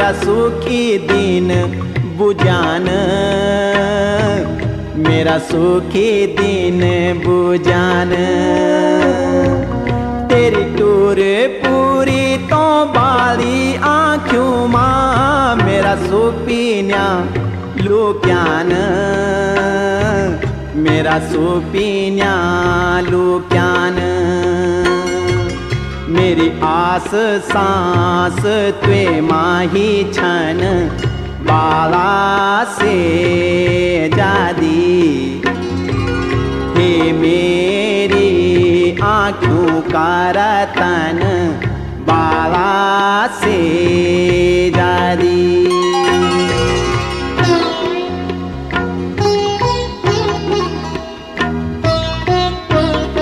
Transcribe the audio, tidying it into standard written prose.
मेरा सुखी दीन बुझान, मेरा सुखी दीन बुझान। तेरी टूर पूरी तो बाली आँखों मां, मेरा सुपीन्या लुक्यान, मेरा सुपीन्या लुक्यान। मेरी आस सांस त्वे माही छन, बाला से जादी। हे मेरी आँखों का रतन,